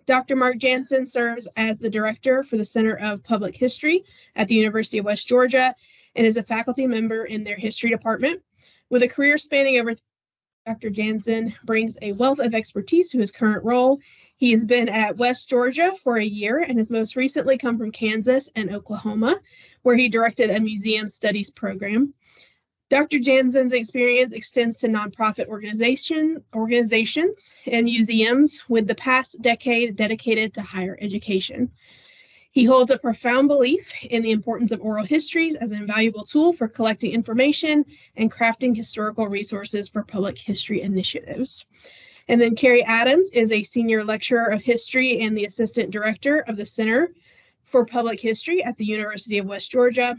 Dr. Mark Janzen serves as the director for the Center of Public History at the University of West Georgia and is a faculty member in their history department. With a career spanning over, Dr. Janzen brings a wealth of expertise to his current role. He has been at West Georgia for a year and has most recently come from Kansas and Oklahoma, where he directed a museum studies program. Dr. Janzen's experience extends to nonprofit organizations and museums, with the past decade dedicated to higher education. He holds a profound belief in the importance of oral histories as an invaluable tool for collecting information and crafting historical resources for public history initiatives. And then Keri Adams is a senior lecturer of history and the assistant director of the Center for Public History at the University of West Georgia.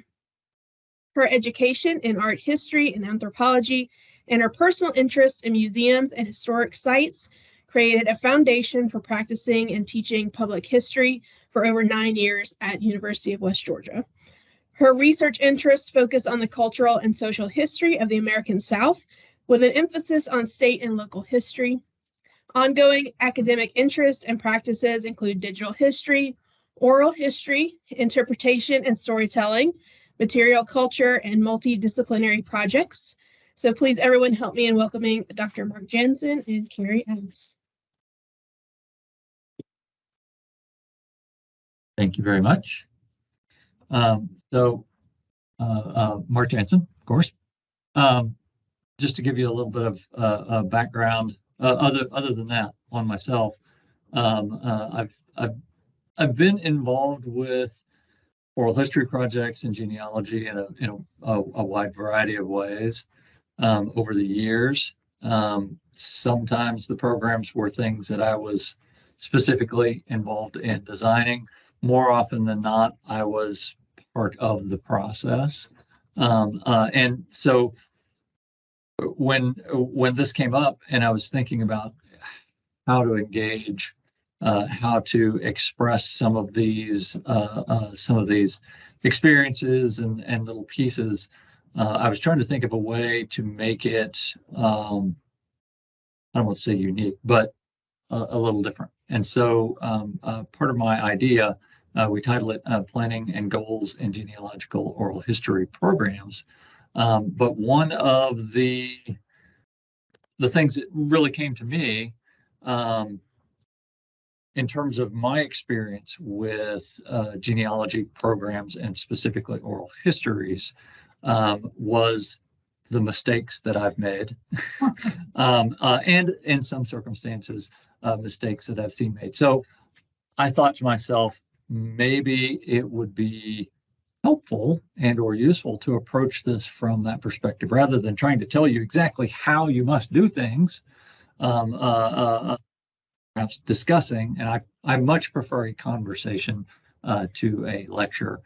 Her education in art history and anthropology and her personal interest in museums and historic sites created a foundation for practicing and teaching public history for over 9 years at University of West Georgia. Her research interests focus on the cultural and social history of the American South, with an emphasis on state and local history. Ongoing academic interests and practices include digital history, oral history, interpretation and storytelling, material culture, and multidisciplinary projects. So please, everyone, help me in welcoming Dr. Mark Janzen and Keri Adams. Thank you very much. Mark Janzen, of course. Just to give you a little bit of background, other than that, on myself, I've been involved with oral history projects and genealogy in a wide variety of ways over the years. Sometimes the programs were things that I was specifically involved in designing. More often than not, I was part of the process. And so when this came up and I was thinking about how to engage, how to express some of these experiences and little pieces, I was trying to think of a way to make it, I don't want to say unique, but a little different. And so part of my idea, we title it Planning and Goals in Genealogical Oral History Programs. But one of the things that really came to me in terms of my experience with genealogy programs and specifically oral histories was the mistakes that I've made and in some circumstances, mistakes that I've seen made. So I thought to myself, maybe it would be helpful and or useful to approach this from that perspective rather than trying to tell you exactly how you must do things, perhaps discussing, and I much prefer a conversation to a lecture,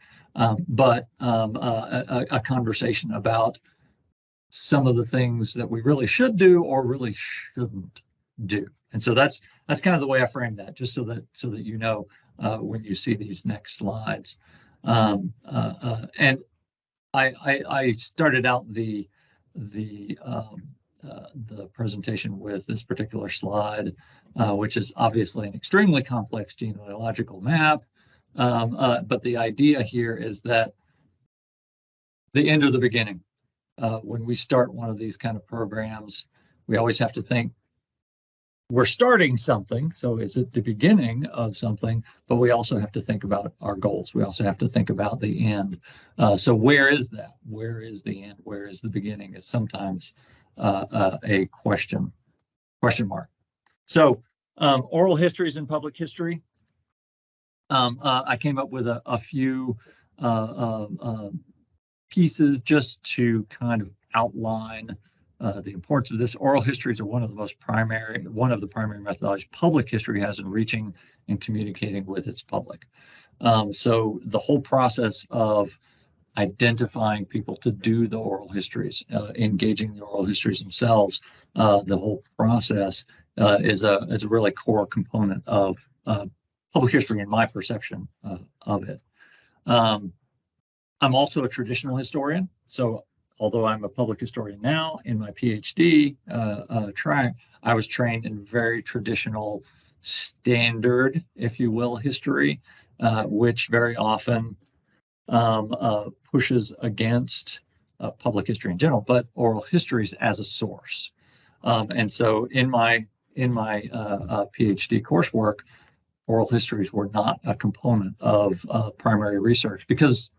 but a conversation about some of the things that we really should do or really shouldn't do. And so that's kind of the way I frame that, just so that you know when you see these next slides. And I started out the presentation with this particular slide, which is obviously an extremely complex genealogical map. But the idea here is that the end or the beginning. When we start one of these kind of programs, we always have to think, we're starting something, so it's at the beginning of something, but we also have to think about our goals. We also have to think about the end. So where is that? Where is the end? Where is the beginning? Is sometimes a question mark. So oral histories in public history. I came up with a few pieces just to kind of outline the importance of this. Oral histories are one of the primary methodologies public history has in reaching and communicating with its public. So the whole process of identifying people to do the oral histories, engaging the oral histories themselves, the whole process is a really core component of public history in my perception of it. I'm also a traditional historian, so although I'm a public historian now, in my PhD track, I was trained in very traditional standard, if you will, history, which very often pushes against public history in general, but oral histories as a source. And so in my PhD coursework, oral histories were not a component of primary research because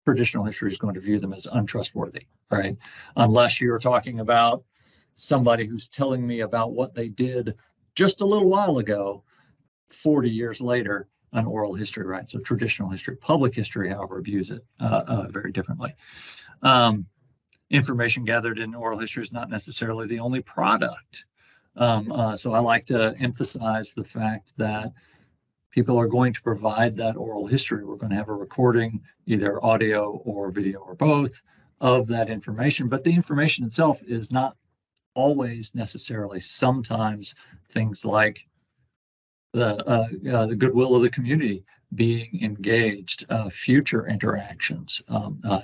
traditional history is going to view them as untrustworthy, right? Unless you're talking about somebody who's telling me about what they did just a little while ago, 40 years later, an oral history, right? So traditional history. Public history, however, views it very differently. Information gathered in oral history is not necessarily the only product. So I like to emphasize the fact that people are going to provide that oral history. We're going to have a recording, either audio or video or both, of that information. But the information itself is not always necessarily. Sometimes things like the goodwill of the community being engaged, future interactions,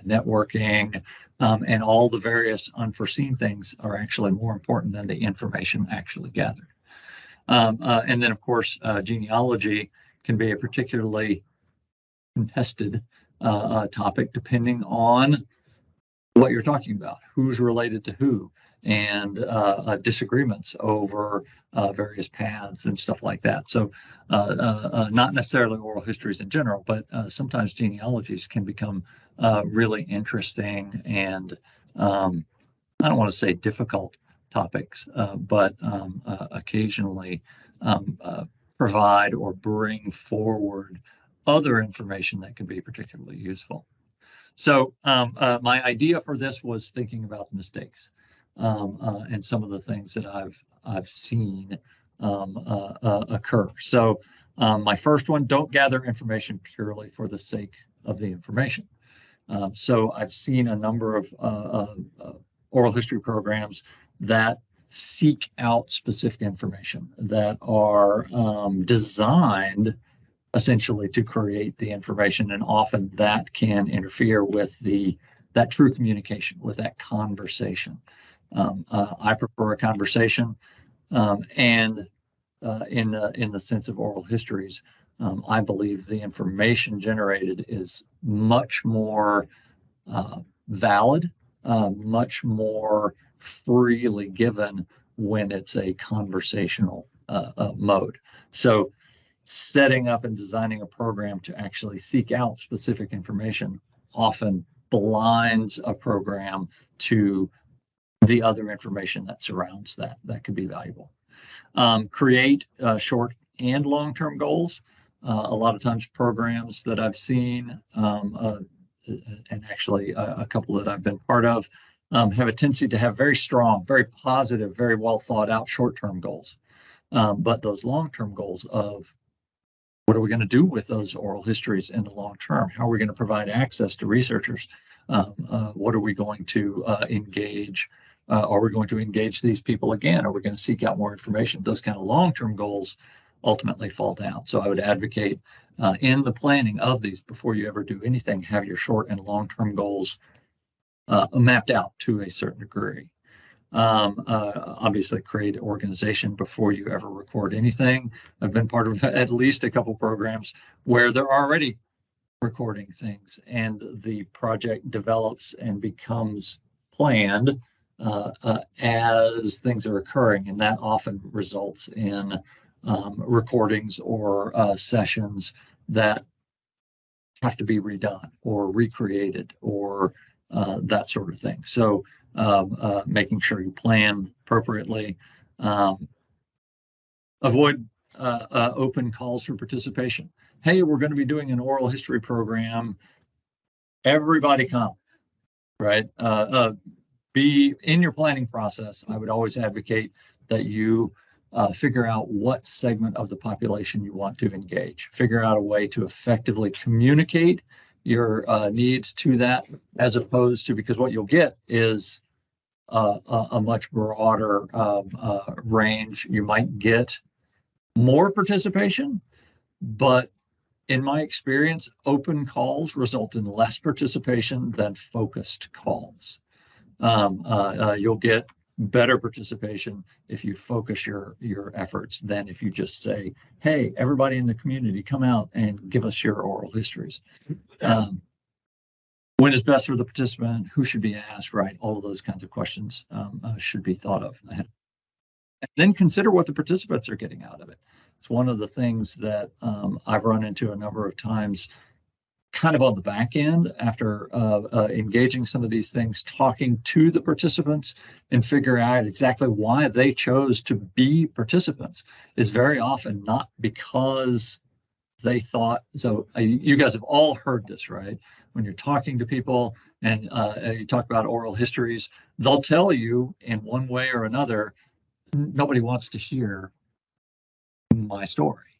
networking, and all the various unforeseen things are actually more important than the information actually gathered. And then, of course, genealogy can be a particularly contested topic depending on what you're talking about, who's related to who, and disagreements over various paths and stuff like that. So not necessarily oral histories in general, but sometimes genealogies can become really interesting and I don't want to say difficult topics, but occasionally provide or bring forward other information that can be particularly useful. So my idea for this was thinking about the mistakes and some of the things that I've seen occur. So my first one, don't gather information purely for the sake of the information. So I've seen a number of oral history programs that seek out specific information that are designed essentially to create the information, and often that can interfere with that true communication, with that conversation. I prefer a conversation, and in the sense of oral histories, I believe the information generated is much more valid, much more freely given when it's a conversational mode. So setting up and designing a program to actually seek out specific information often blinds a program to the other information that surrounds that could be valuable. Create short and long-term goals. A lot of times programs that I've seen, and actually a couple that I've been part of, have a tendency to have very strong, very positive, very well thought out short-term goals. But those long-term goals of what are we going to do with those oral histories in the long term? How are we going to provide access to researchers? What are we going to engage? Are we going to engage these people again? Are we going to seek out more information? Those kind of long-term goals ultimately fall down. So I would advocate in the planning of these, before you ever do anything, have your short and long-term goals mapped out to a certain degree. Obviously create organization before you ever record anything. I've been part of at least a couple programs where they're already recording things and the project develops and becomes planned as things are occurring, and that often results in recordings or sessions that have to be redone or recreated or that sort of thing. So making sure you plan appropriately. Avoid open calls for participation. Hey, we're going to be doing an oral history program. Everybody come, right? Be in your planning process. I would always advocate that you figure out what segment of the population you want to engage. Figure out a way to effectively communicate your needs to that, as opposed to, because what you'll get is a much broader range. You might get more participation, but in my experience, open calls result in less participation than focused calls. You'll get better participation if you focus your efforts than if you just say, hey, everybody in the community, come out and give us your oral histories. When is best for the participant? Who should be asked, right? All of those kinds of questions should be thought of ahead. And then consider what the participants are getting out of it. It's one of the things that I've run into a number of times, kind of on the back end after engaging some of these things, talking to the participants and figure out exactly why they chose to be participants is very often not because they thought, so you guys have all heard this, right? When you're talking to people and you talk about oral histories, they'll tell you in one way or another, nobody wants to hear my story,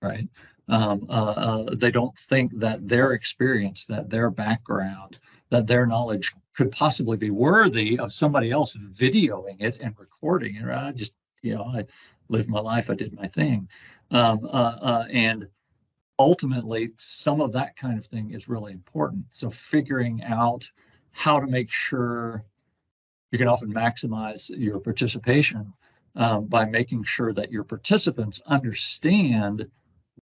right? They don't think that their experience, that their background, that their knowledge could possibly be worthy of somebody else videoing it and recording it. Right? I just, I lived my life, I did my thing. And ultimately, some of that kind of thing is really important. So figuring out how to make sure you can often maximize your participation by making sure that your participants understand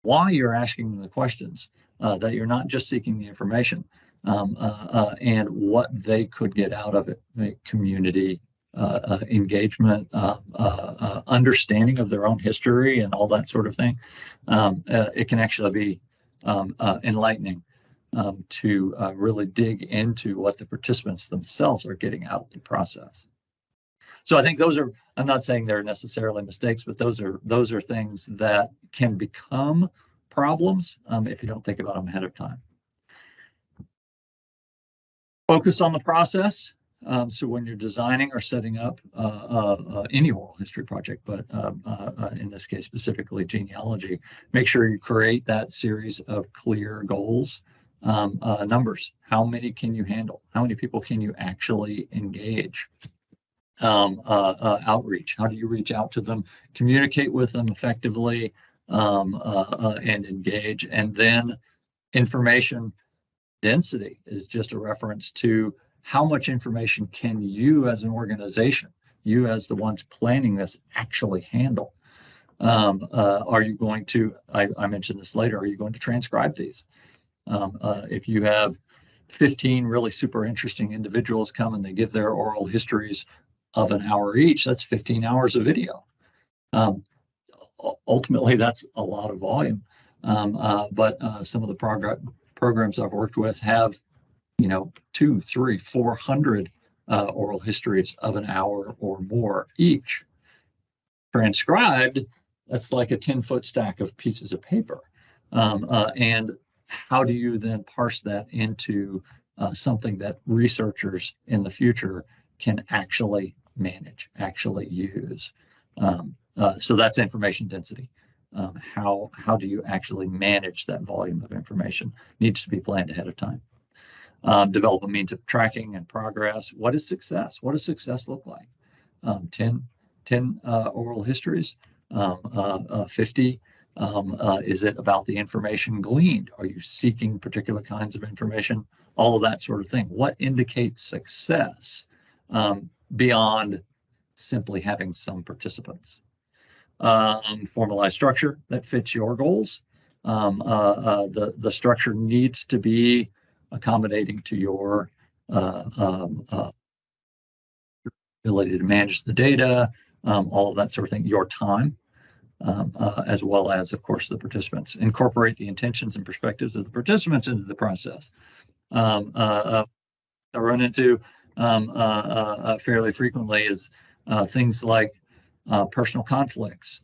why you're asking them the questions, that you're not just seeking the information, and what they could get out of it, community engagement, understanding of their own history and all that sort of thing. It can actually be enlightening to really dig into what the participants themselves are getting out of the process. So I think those are, I'm not saying they're necessarily mistakes, but those are things that can become problems if you don't think about them ahead of time. Focus on the process. So when you're designing or setting up any oral history project, but in this case specifically genealogy, make sure you create that series of clear goals. Numbers. How many can you handle? How many people can you actually engage? Outreach. How do you reach out to them, communicate with them effectively, and engage? And then information density is just a reference to how much information can you as an organization, you as the ones planning this, actually handle? Are you going to, I mentioned this later, are you going to transcribe these? If you have 15 really super interesting individuals come and they give their oral histories of an hour each, that's 15 hours of video. Ultimately, that's a lot of volume. But some of the programs I've worked with have, 200, 300, 400 oral histories of an hour or more each. Transcribed, that's like a 10-foot stack of pieces of paper. And how do you then parse that into something that researchers in the future can actually manage, actually use? So that's information density. How do you actually manage that volume of information? Needs to be planned ahead of time. Develop a means of tracking and progress. What is success? What does success look like? 10 oral histories, 50. Is it about the information gleaned? Are you seeking particular kinds of information? All of that sort of thing. What indicates success beyond simply having some participants? Formalized structure that fits your goals. The structure needs to be accommodating to your ability to manage the data, all of that sort of thing, your time, as well as, of course, the participants. Incorporate the intentions and perspectives of the participants into the process. I run into fairly frequently is things like personal conflicts.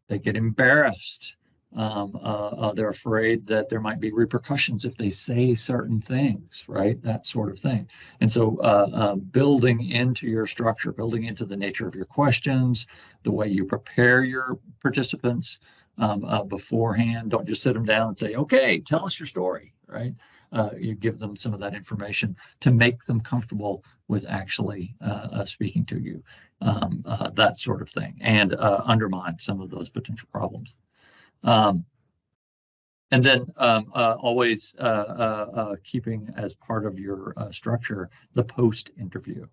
They get embarrassed. They're afraid that there might be repercussions if they say certain things, right? That sort of thing. And so building into your structure, building into the nature of your questions, the way you prepare your participants beforehand. Don't just sit them down and say, okay, tell us your story, right? You give them some of that information to make them comfortable with actually speaking to you, that sort of thing, and undermine some of those potential problems. And then always keeping as part of your structure the post-interview.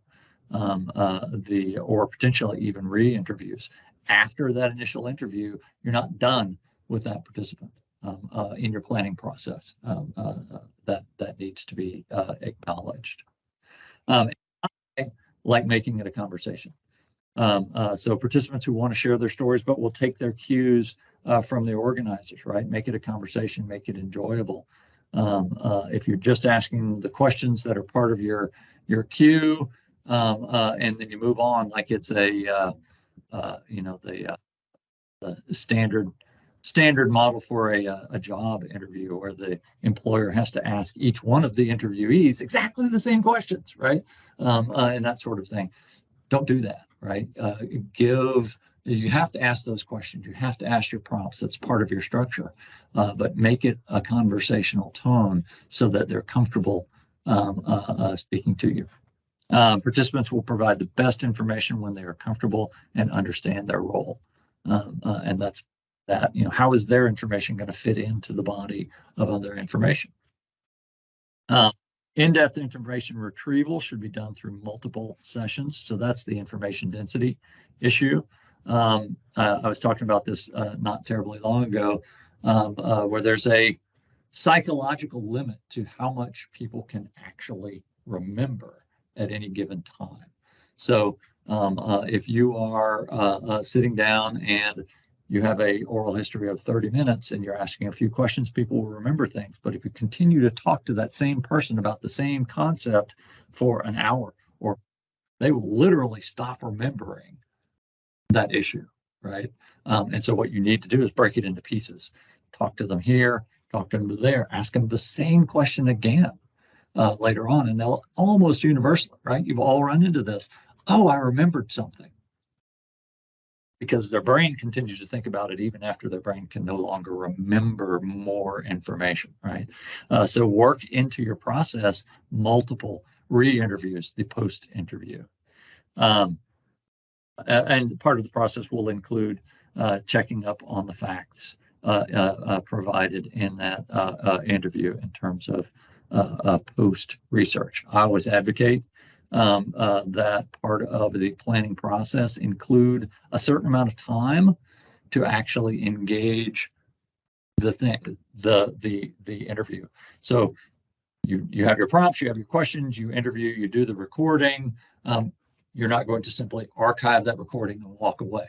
or potentially even re-interviews. After that initial interview, you're not done with that participant in your planning process. That needs to be acknowledged. I like making it a conversation. So participants who want to share their stories, but will take their cues from the organizers, right? Make it a conversation, make it enjoyable. If you're just asking the questions that are part of your queue, and then you move on like it's a the standard model for a job interview, where the employer has to ask each one of the interviewees exactly the same questions, right? And that sort of thing. Don't do that, right? You have to ask those questions. You have to ask your prompts. That's part of your structure, but make it a conversational tone so that they're comfortable speaking to you. Participants will provide the best information when they are comfortable and understand their role. And that's that, how is their information going to fit into the body of other information? In-depth information retrieval should be done through multiple sessions. So that's the information density issue. I was talking about this not terribly long ago, where there's a psychological limit to how much people can actually remember at any given time. So if you are sitting down and you have a oral history of 30 minutes and you're asking a few questions, people will remember things. But if you continue to talk to that same person about the same concept for an hour, or they will literally stop remembering that issue, right? And so what you need to do is break it into pieces. Talk to them here, talk to them there, ask them the same question again later on, and they'll almost universally, right? You've all run into this. Oh, I remembered something. Because their brain continues to think about it even after their brain can no longer remember more information, right? So work into your process multiple re-interviews, the post-interview. And part of the process will include checking up on the facts provided in that interview in terms of post-research. I always advocate that part of the planning process include a certain amount of time to actually engage the interview. So you have your prompts, you have your questions, you interview, you do the recording. You're not going to simply archive that recording and walk away,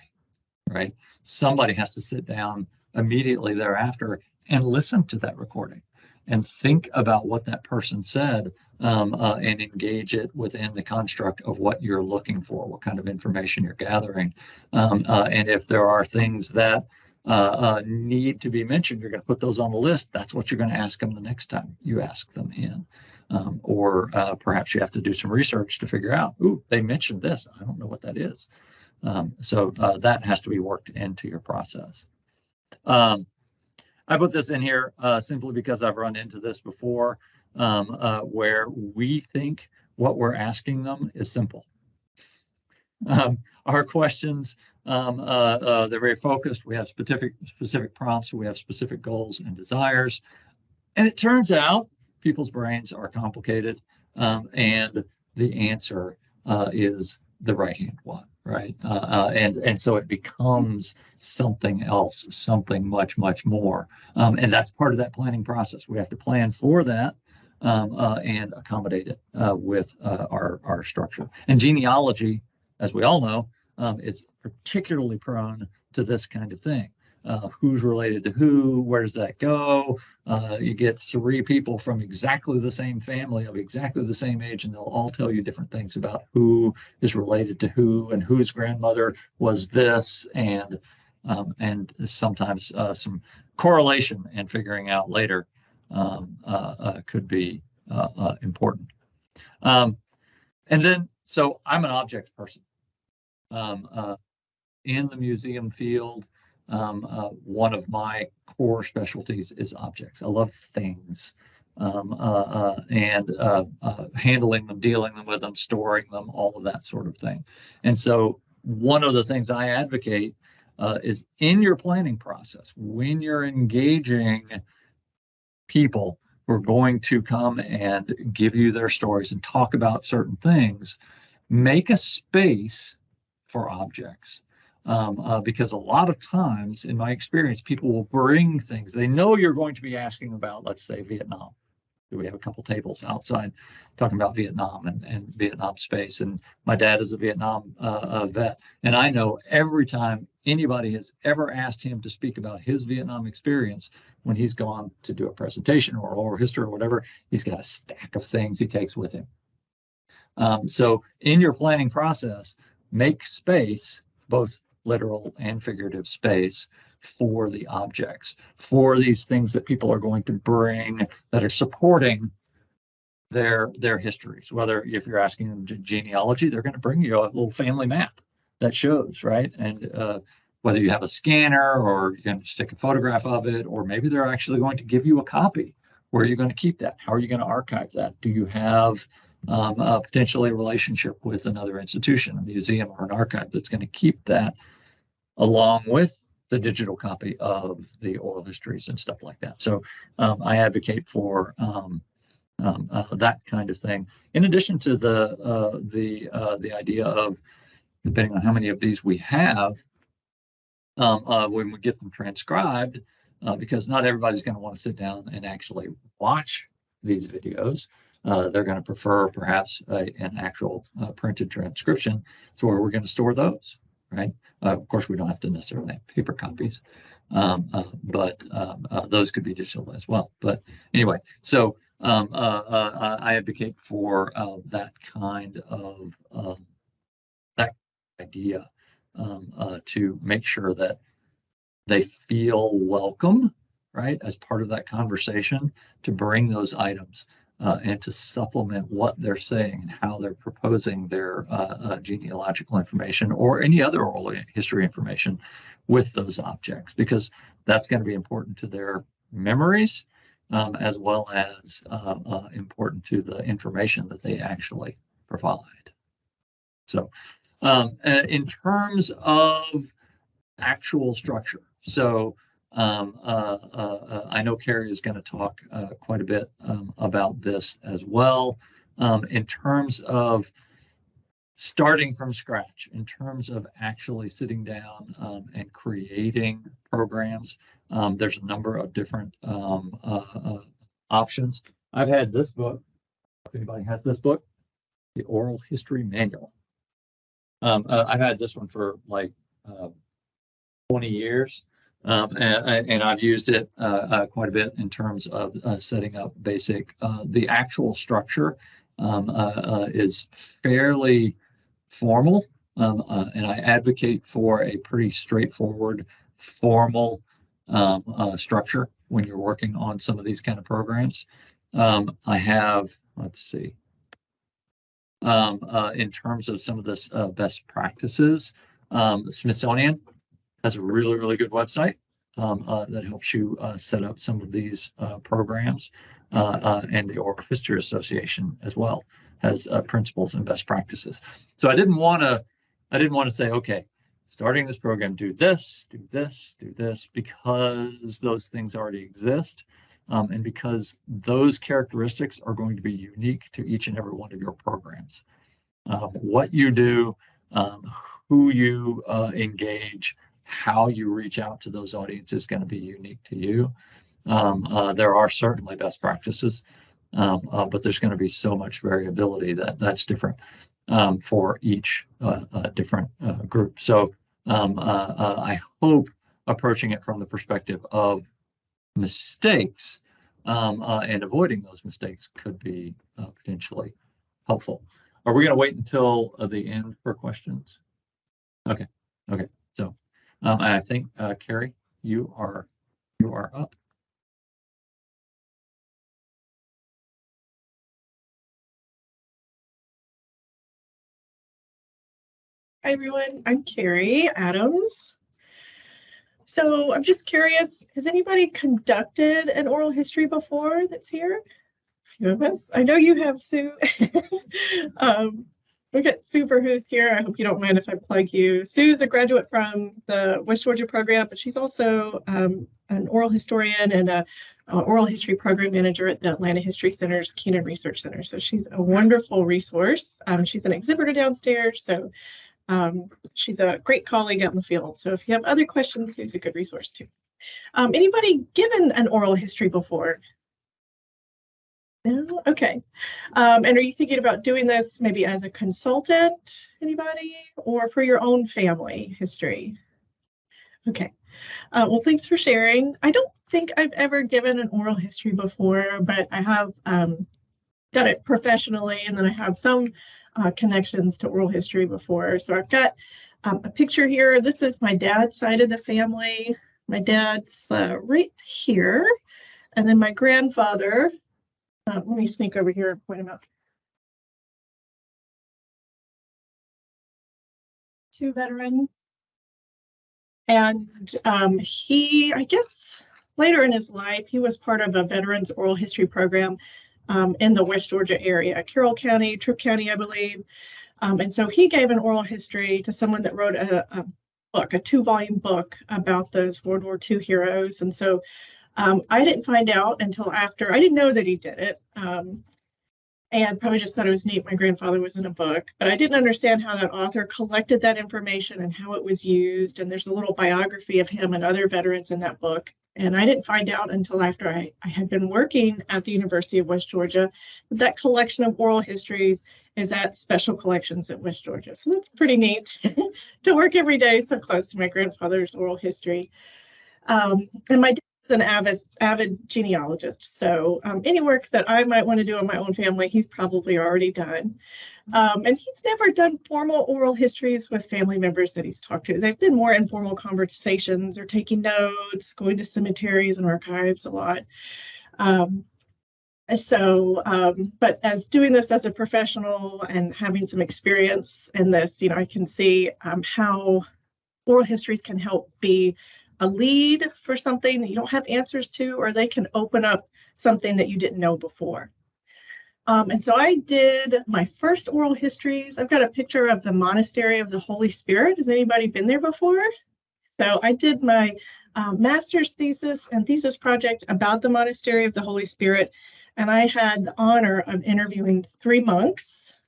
right? Somebody has to sit down immediately thereafter and listen to that recording and think about what that person said, and engage it within the construct of what you're looking for, what kind of information you're gathering. And if there are things that need to be mentioned, you're going to put those on the list. That's what you're going to ask them the next time you ask them in. Or perhaps you have to do some research to figure out, ooh, they mentioned this. I don't know what that is. So that has to be worked into your process. I put this in here simply because I've run into this before, where we think what we're asking them is simple. Our questions, they're very focused. We have specific prompts. We have specific goals and desires. And it turns out people's brains are complicated, and the answer is the right-hand one, right? And so it becomes something else, something much, much more. And that's part of that planning process. We have to plan for that and accommodate it with our structure. And genealogy, as we all know, is particularly prone to this kind of thing. Who's related to who, where does that go? You get 3 people from exactly the same family of exactly the same age, and they'll all tell you different things about who is related to who and whose grandmother was this, and sometimes some correlation and figuring out later could be important. And then, so I'm an objects person. In the museum field, one of my core specialties is objects. I love things, and handling them, dealing with them, storing them, all of that sort of thing. And so one of the things I advocate is in your planning process, when you're engaging people who are going to come and give you their stories and talk about certain things, make a space for objects. Because a lot of times, in my experience, people will bring things. They know you're going to be asking about, let's say, Vietnam. We have a couple tables outside talking about Vietnam and Vietnam space. And my dad is a Vietnam vet. And I know every time anybody has ever asked him to speak about his Vietnam experience, when he's gone to do a presentation or oral history or whatever, he's got a stack of things he takes with him. So in your planning process, make space, both literal and figurative space, for the objects, for these things that people are going to bring that are supporting their histories. Whether if you're asking them genealogy, they're going to bring you a little family map that shows, right? And whether you have a scanner or you're going to just take a photograph of it, or maybe they're actually going to give you a copy. Where are you going to keep that? How are you going to archive that? Do you have potentially a relationship with another institution, a museum or an archive that's going to keep that along with the digital copy of the oral histories and stuff like that? So I advocate for that kind of thing. In addition to the idea of, depending on how many of these we have, when we get them transcribed, because not everybody's going to want to sit down and actually watch these videos. They're going to prefer perhaps an actual printed transcription. So where we're going to store those, right? Of course, we don't have to necessarily have paper copies, but those could be digital as well. But anyway, so I advocate for that kind of that idea to make sure that they feel welcome, right, as part of that conversation, to bring those items and to supplement what they're saying and how they're proposing their genealogical information or any other oral history information with those objects, because that's going to be important to their memories as well as important to the information that they actually provide. So in terms of actual structure, so I know Keri is going to talk quite a bit about this as well. In terms of starting from scratch, in terms of actually sitting down and creating programs, there's a number of different options. I've had this book, if anybody has this book, the Oral History Manual. I've had this one for like 20 years. And I've used it quite a bit in terms of setting up basic. The actual structure is fairly formal, and I advocate for a pretty straightforward, formal structure when you're working on some of these kind of programs. I have, let's see, in terms of some of this best practices, the Smithsonian has a really, really good website that helps you set up some of these programs, and the Oral History Association as well has principles and best practices. So I didn't want to say, okay, starting this program, do this, do this, do this, because those things already exist, and because those characteristics are going to be unique to each and every one of your programs. What you do, who you engage, how you reach out to those audiences is going to be unique to you. There are certainly best practices, but there's going to be so much variability that's different for each different group. So I hope approaching it from the perspective of mistakes and avoiding those mistakes could be potentially helpful. Are we going to wait until the end for questions? Okay. So I think Keri, you are up. Hi everyone, I'm Keri Adams. So I'm just curious, has anybody conducted an oral history before that's here? A few of us. I know you have, Sue. We've got Sue Verhoof here. I hope you don't mind if I plug you. Sue's a graduate from the West Georgia program, but she's also an oral historian and a oral history program manager at the Atlanta History Center's Keenan Research Center. So she's a wonderful resource. She's an exhibitor downstairs, so she's a great colleague out in the field. So if you have other questions, Sue's a good resource too. Anybody given an oral history before? No? Okay. And are you thinking about doing this maybe as a consultant, anybody, or for your own family history? Okay. Well, thanks for sharing. I don't think I've ever given an oral history before, but I have done it professionally, and then I have some connections to oral history before. So I've got a picture here. This is my dad's side of the family. My dad's right here, and then my grandfather. Let me sneak over here and point him out. Two veterans. And he, I guess, later in his life, he was part of a veterans oral history program in the West Georgia area, Carroll County, Tripp County, I believe. And so he gave an oral history to someone that wrote a book, a 2-volume book about those World War II heroes. And so I didn't find out until after. I didn't know that he did it, and probably just thought it was neat. My grandfather was in a book, but I didn't understand how that author collected that information and how it was used. And there's a little biography of him and other veterans in that book. And I didn't find out until after I had been working at the University of West Georgia that collection of oral histories is at Special Collections at West Georgia. So that's pretty neat to work every day so close to my grandfather's oral history. And my dad is an avid genealogist. So any work that I might want to do on my own family, he's probably already done. And he's never done formal oral histories with family members that he's talked to. They've been more informal conversations or taking notes, going to cemeteries and archives a lot. But as doing this as a professional and having some experience in this, I can see how oral histories can help be a lead for something that you don't have answers to, or they can open up something that you didn't know before. And so I did my first oral histories. I've got a picture of the Monastery of the Holy Spirit. Has anybody been there before? So I did my master's thesis and thesis project about the Monastery of the Holy Spirit, and I had the honor of interviewing 3 monks.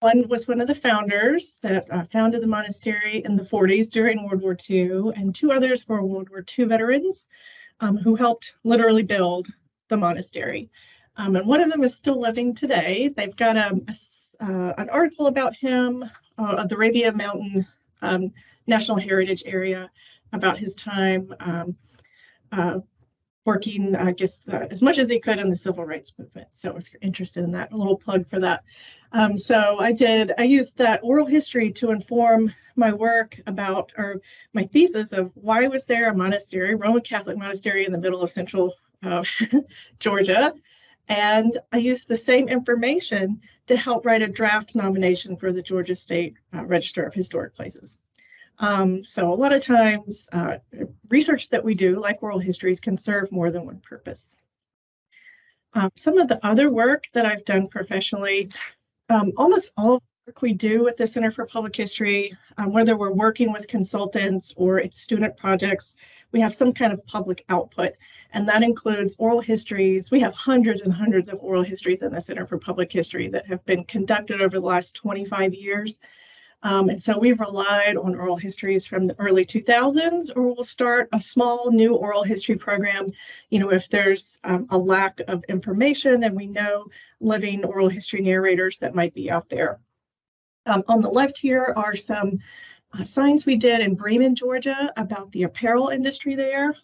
One was one of the founders that founded the monastery in the 40s during World War II, and 2 others were World War II veterans who helped literally build the monastery. And one of them is still living today. They've got an article about him of the Arabia Mountain National Heritage Area about his time working, I guess, as much as they could in the civil rights movement. So if you're interested in that, a little plug for that. So I used that oral history to inform my work about, or my thesis of why was there a monastery, Roman Catholic monastery in the middle of central Georgia. And I used the same information to help write a draft nomination for the Georgia State Register of Historic Places. So a lot of times research that we do, like oral histories, can serve more than one purpose. Some of the other work that I've done professionally, almost all of the work we do at the Center for Public History, whether we're working with consultants or it's student projects, we have some kind of public output, and that includes oral histories. We have hundreds and hundreds of oral histories in the Center for Public History that have been conducted over the last 25 years. And so we've relied on oral histories from the early 2000s, or we'll start a small new oral history program, if there's a lack of information and we know living oral history narrators that might be out there. On the left here are some signs we did in Bremen, Georgia about the apparel industry there.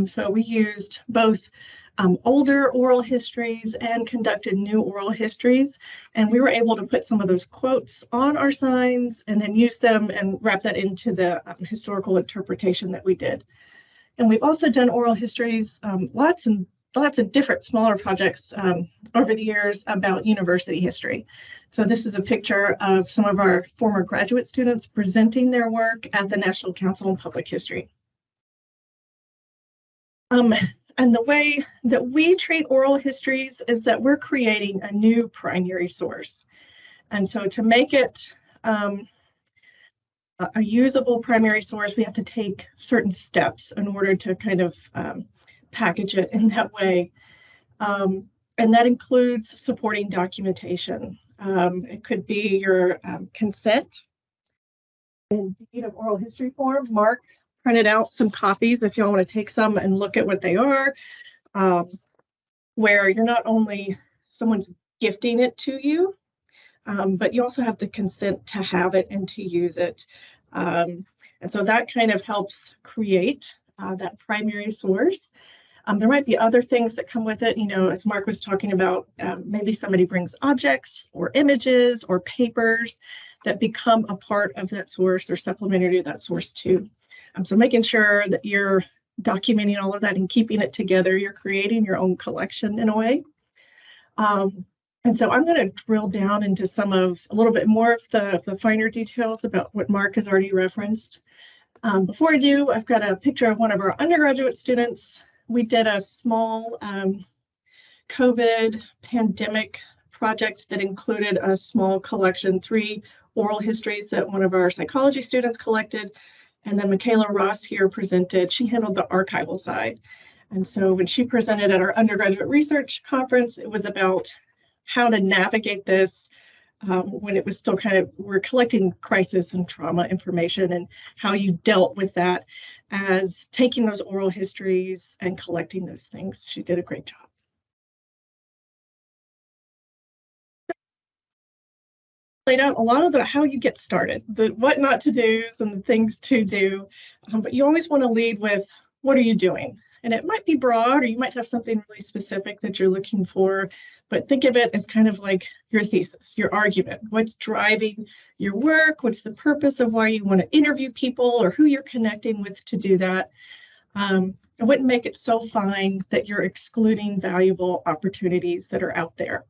So we used both older oral histories and conducted new oral histories. And we were able to put some of those quotes on our signs and then use them and wrap that into the historical interpretation that we did. And we've also done oral histories, lots of different smaller projects over the years about university history. So this is a picture of some of our former graduate students presenting their work at the National Council on Public History. And the way that we treat oral histories is that we're creating a new primary source. And so to make it a usable primary source, we have to take certain steps in order to kind of package it in that way. And that includes supporting documentation. It could be your consent and deed of oral history form. Mark printed out some copies if y'all want to take some and look at what they are, where you're not only someone's gifting it to you, but you also have the consent to have it and to use it. And so that kind of helps create that primary source. There might be other things that come with it, you know, as Mark was talking about, maybe somebody brings objects or images or papers that become a part of that source or supplementary to that source too. So making sure that you're documenting all of that and keeping it together, you're creating your own collection in a way. And so I'm going to drill down into a little bit more of the finer details about what Mark has already referenced. Before I do, I've got a picture of one of our undergraduate students. We did a small COVID pandemic project that included a small collection, 3 oral histories that one of our psychology students collected. And then Michaela Ross here presented, she handled the archival side. And so when she presented at our undergraduate research conference, it was about how to navigate this when it was still we're collecting crisis and trauma information and how you dealt with that as taking those oral histories and collecting those things. She did a great job. Laid out a lot of how you get started, the what not to do's and the things to do, but you always want to lead with what are you doing? And it might be broad, or you might have something really specific that you're looking for, but think of it as kind of like your thesis, your argument. What's driving your work? What's the purpose of why you want to interview people or who you're connecting with to do that? I wouldn't make it so fine that you're excluding valuable opportunities that are out there.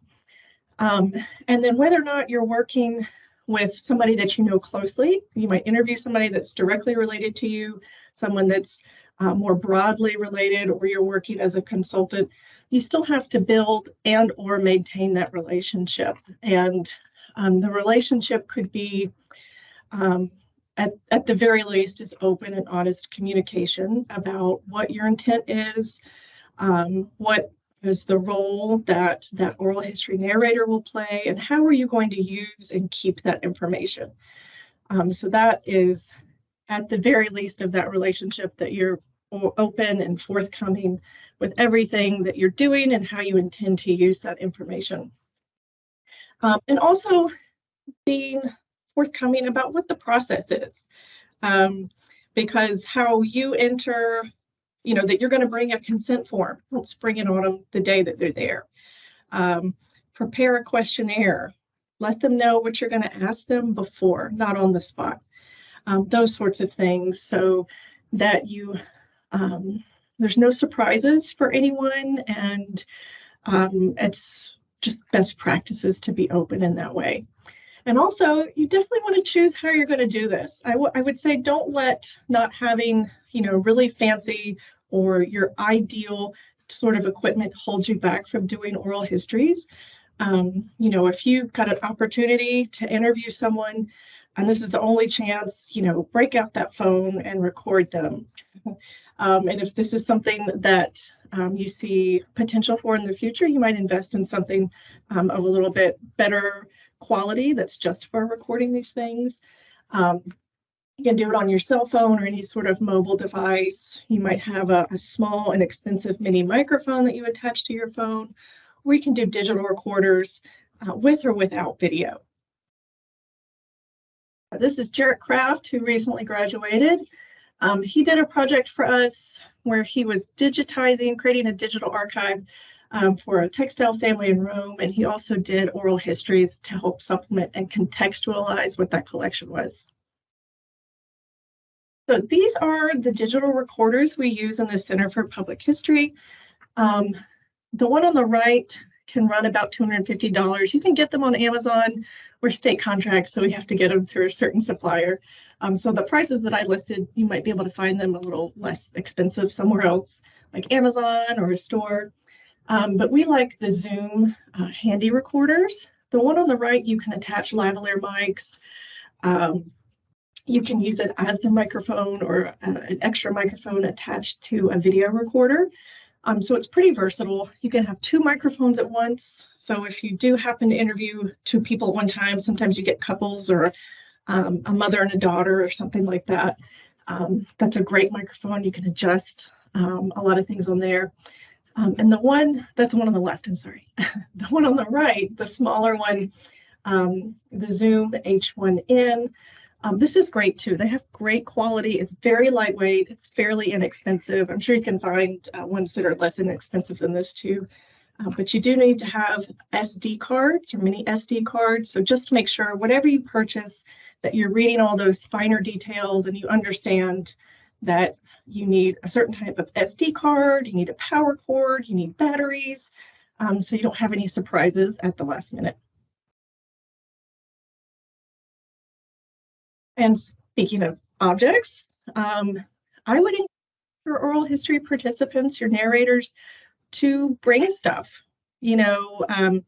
And then whether or not you're working with somebody that you know closely, you might interview somebody that's directly related to you, someone that's more broadly related, or you're working as a consultant, you still have to build and or maintain that relationship. And the relationship could be, at the very least, is open and honest communication about what your intent is, what is the role that oral history narrator will play, and how are you going to use and keep that information. So that is at the very least of that relationship, that you're open and forthcoming with everything that you're doing and how you intend to use that information. And also being forthcoming about what the process is, because how you enter, you know, that you're going to bring a consent form. Let's bring it on them the day that they're there. Prepare a questionnaire. Let them know what you're going to ask them before, not on the spot. Those sorts of things, so that you there's no surprises for anyone, and it's just best practices to be open in that way. And also, you definitely want to choose how you're going to do this. I would say don't let not having, you know, really fancy or your ideal sort of equipment hold you back from doing oral histories. You know, if you've got an opportunity to interview someone, and this is the only chance, you know, break out that phone and record them. And if this is something that you see potential for in the future, you might invest in something of a little bit better quality that's just for recording these things. You can do it on your cell phone or any sort of mobile device. You might have a small and expensive mini microphone that you attach to your phone, or you can do digital recorders with or without video. This is Jarrett Kraft, who recently graduated. He did a project for us where he was digitizing, creating a digital archive for a textile family in Rome, and he also did oral histories to help supplement and contextualize what that collection was. So these are the digital recorders we use in the Center for Public History. The one on the right can run about $250. You can get them on Amazon. We're state contracts, so we have to get them through a certain supplier. So the prices that I listed, you might be able to find them a little less expensive somewhere else, like Amazon or a store. But we like the Zoom handy recorders. The one on the right, you can attach lavalier mics. You can use it as the microphone or an extra microphone attached to a video recorder. So it's pretty versatile. You can have 2 microphones at once. So if you do happen to interview 2 people at one time, sometimes you get couples or a mother and a daughter or something like that. That's a great microphone. You can adjust a lot of things on there. And that's the one on the left, I'm sorry. The one on the right, the smaller one, the Zoom H1N. This is great too. They have great quality. It's very lightweight. It's fairly inexpensive. I'm sure you can find ones that are less inexpensive than this too. But you do need to have SD cards or mini SD cards. So just make sure whatever you purchase that you're reading all those finer details and you understand that you need a certain type of SD card, you need a power cord, you need batteries, so you don't have any surprises at the last minute. And speaking of objects, I would encourage your oral history participants, your narrators, to bring stuff, and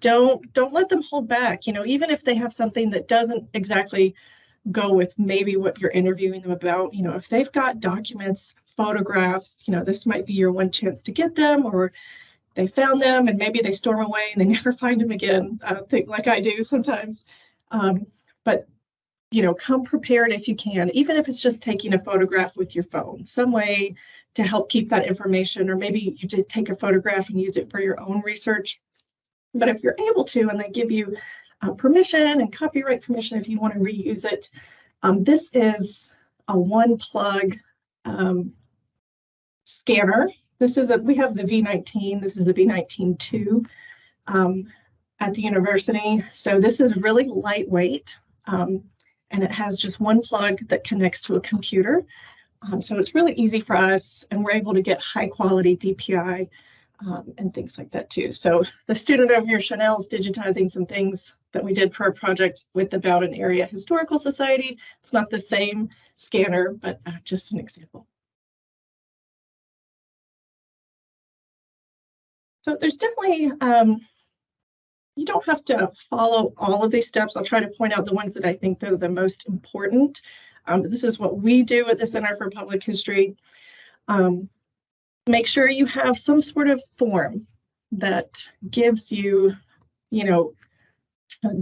don't let them hold back, even if they have something that doesn't exactly go with maybe what you're interviewing them about. If they've got documents, photographs, this might be your one chance to get them, or they found them and maybe they storm away and they never find them again, like I do sometimes. But come prepared if you can, even if it's just taking a photograph with your phone, some way to help keep that information, or maybe you just take a photograph and use it for your own research. But if you're able to, and they give you permission and copyright permission if you want to reuse it, this is a one-plug scanner. We have the V19. This is the V19-2 at the university. So this is really lightweight. And it has just one plug that connects to a computer. So it's really easy for us, and we're able to get high quality DPI and things like that too. So the student over here, Chanel, is digitizing some things that we did for a project with the Bowdoin Area Historical Society. It's not the same scanner, but just an example. So there's definitely, you don't have to follow all of these steps. I'll try to point out the ones that I think are the most important. This is what we do at the Center for Public History. Make sure you have some sort of form that gives you,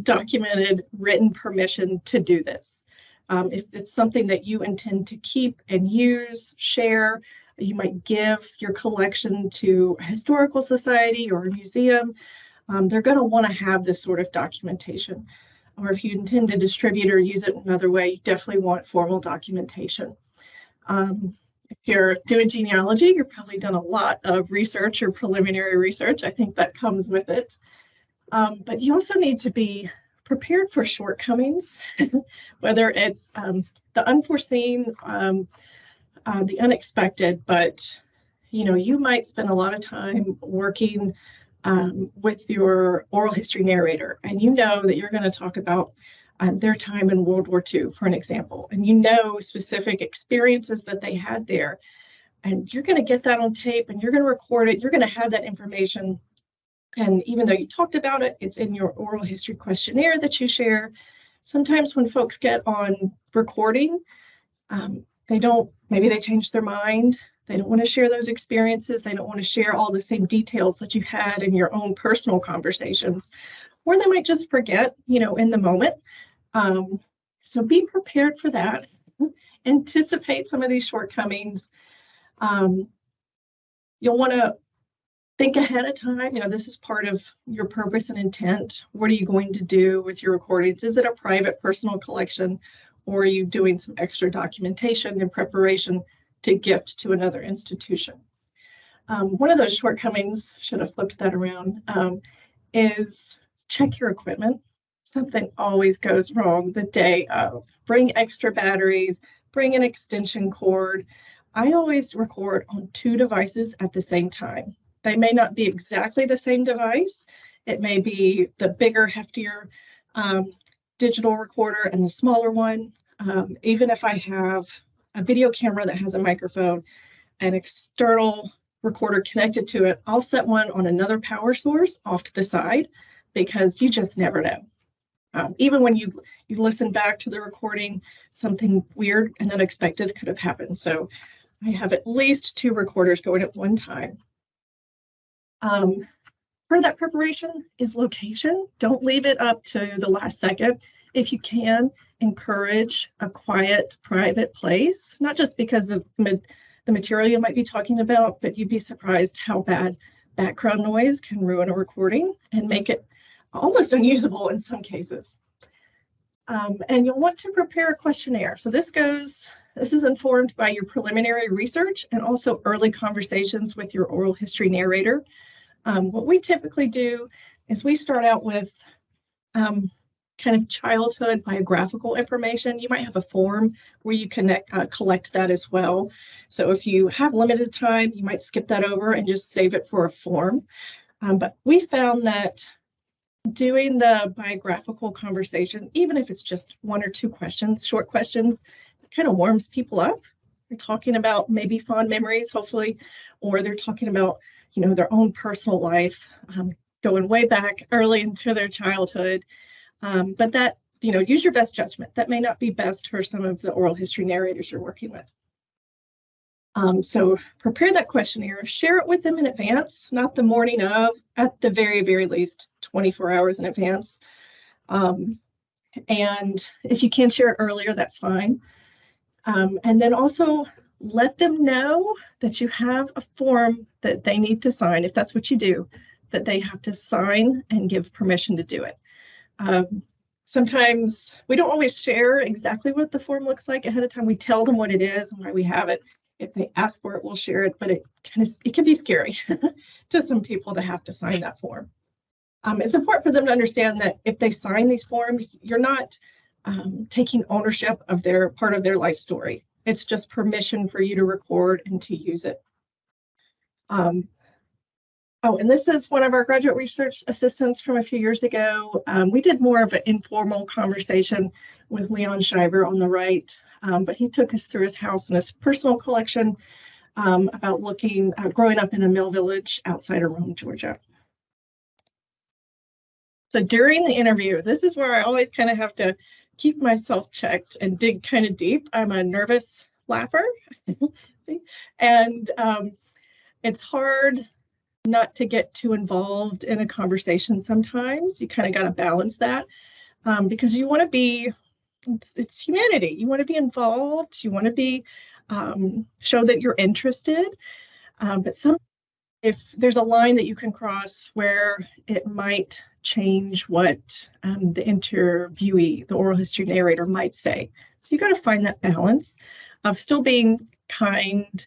documented written permission to do this. If it's something that you intend to keep and use, share, you might give your collection to a historical society or a museum. They're going to want to have this sort of documentation. Or if you intend to distribute or use it in another way, you definitely want formal documentation. If you're doing genealogy, you've probably done a lot of research or preliminary research. I think that comes with it. But you also need to be prepared for shortcomings, whether it's the unforeseen, the unexpected, but you might spend a lot of time working with your oral history narrator, and that you're going to talk about their time in World War II, for an example, and specific experiences that they had there, and you're going to get that on tape and you're going to record it. You're going to have that information, and even though you talked about it, it's in your oral history questionnaire that you share. Sometimes when folks get on recording, maybe they change their mind. They don't want to share those experiences. They don't want to share all the same details that you had in your own personal conversations, or they might just forget, in the moment. So be prepared for that. Anticipate some of these shortcomings. You'll want to think ahead of time. This is part of your purpose and intent. What are you going to do with your recordings? Is it a private, personal collection, or are you doing some extra documentation in preparation to gift to another institution? One of those shortcomings, should have flipped that around, is check your equipment. Something always goes wrong the day of. Bring extra batteries, bring an extension cord. I always record on 2 devices at the same time. They may not be exactly the same device. It may be the bigger, heftier digital recorder and the smaller one. Even if I have a video camera that has a microphone, an external recorder connected to it, I'll set one on another power source off to the side, because you just never know. Even when you listen back to the recording, something weird and unexpected could have happened. So I have at least 2 recorders going at one time. Part of that preparation is location. Don't leave it up to the last second. If you can, encourage a quiet, private place, not just because of the material you might be talking about, but you'd be surprised how bad background noise can ruin a recording and make it almost unusable in some cases. And you'll want to prepare a questionnaire. So this is informed by your preliminary research and also early conversations with your oral history narrator. What we typically do is we start out with kind of childhood biographical information. You might have a form where you collect that as well. So if you have limited time, you might skip that over and just save it for a form. But we found that doing the biographical conversation, even if it's just 1 or 2 questions, short questions, it kind of warms people up. They're talking about maybe fond memories, hopefully, or they're talking about, their own personal life, going way back early into their childhood. But that, use your best judgment. That may not be best for some of the oral history narrators you're working with. So prepare that questionnaire, share it with them in advance, not the morning of, at the very, very least 24 hours in advance. And if you can share it earlier, that's fine. And then also let them know that you have a form that they need to sign, if that's what you do, that they have to sign and give permission to do it. Sometimes we don't always share exactly what the form looks like ahead of time. We tell them what it is and why we have it. If they ask for it, we'll share it, but it can be scary to some people to have to sign that form. It's important for them to understand that if they sign these forms, you're not taking ownership of their part of their life story. It's just permission for you to record and to use it. And this is one of our graduate research assistants from a few years ago. We did more of an informal conversation with Leon Shiver on the right, but he took us through his house and his personal collection about growing up in a mill village outside of Rome, Georgia. So during the interview, this is where I always kind of have to keep myself checked and dig kind of deep. I'm a nervous laugher, and it's hard not to get too involved in a conversation sometimes. You kind of got to balance that because you want to be, it's humanity. You want to be involved. You want to be, show that you're interested. But if there's a line that you can cross where it might change what the interviewee, the oral history narrator might say. So you got to find that balance of still being kind,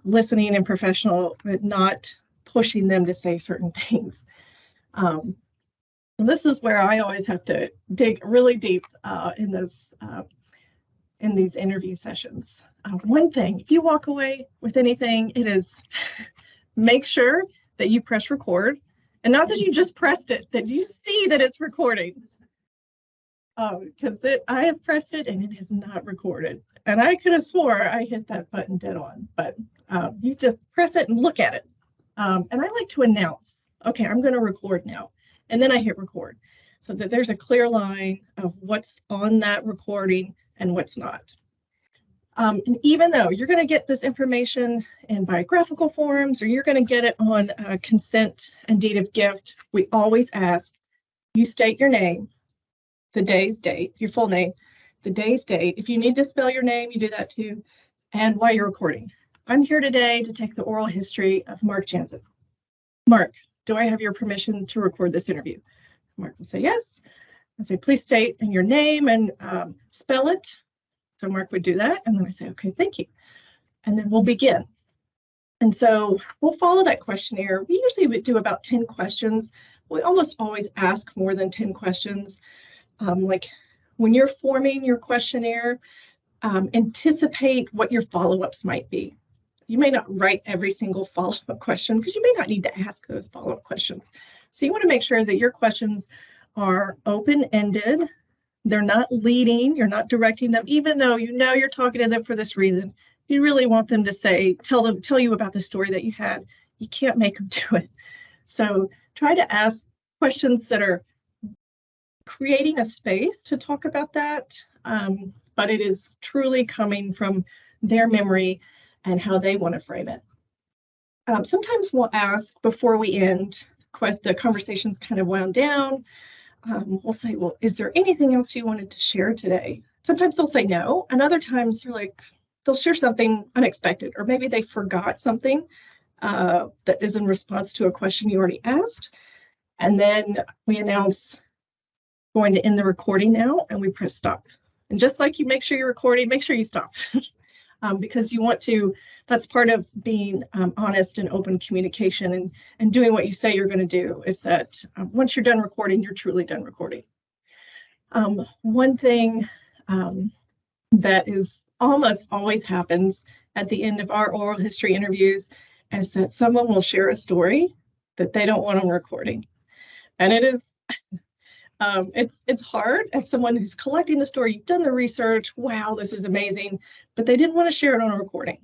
listening and professional, but not pushing them to say certain things. And this is where I always have to dig really deep in these interview sessions. One thing, if you walk away with anything, it is make sure that you press record, and not that you just pressed it, that you see that it's recording. Because I have pressed it and it is not recorded. And I could have swore I hit that button dead on, but you just press it and look at it. And I like to announce, okay, I'm going to record now. And then I hit record so that there's a clear line of what's on that recording and what's not. And even though you're going to get this information in biographical forms or you're going to get it on consent and deed of gift, we always ask you state your name, the day's date, your full name, the day's date. If you need to spell your name, you do that too, and why you're recording. I'm here today to take the oral history of Mark Janzen. Mark, do I have your permission to record this interview? Mark will say yes. I say, please state your name and spell it. So Mark would do that. And then I say, okay, thank you. And then we'll begin. And so we'll follow that questionnaire. We usually would do about 10 questions. We almost always ask more than 10 questions. Like when you're forming your questionnaire, anticipate what your follow-ups might be. You may not write every single follow-up question because you may not need to ask those follow-up questions. So you want to make sure that your questions are open-ended. They're not leading, you're not directing them, even though you know you're talking to them for this reason. You really want them to tell you about the story that you had. You can't make them do it. So try to ask questions that are creating a space to talk about that, but it is truly coming from their memory and how they want to frame it. Sometimes we'll ask before we end, the conversation's kind of wound down. We'll say, well, is there anything else you wanted to share today? Sometimes they'll say no, and other times they're like, they'll share something unexpected, or maybe they forgot something that is in response to a question you already asked. And then we announce going to end the recording now, and we press stop. And just like you make sure you're recording, make sure you stop. Because you want to, that's part of being honest and open communication and doing what you say you're going to do, is that once you're done recording, you're truly done recording. One thing that is almost always happens at the end of our oral history interviews is that someone will share a story that they don't want on recording. And it is, it's hard as someone who's collecting the story. You've done the research. Wow, this is amazing. But they didn't want to share it on a recording.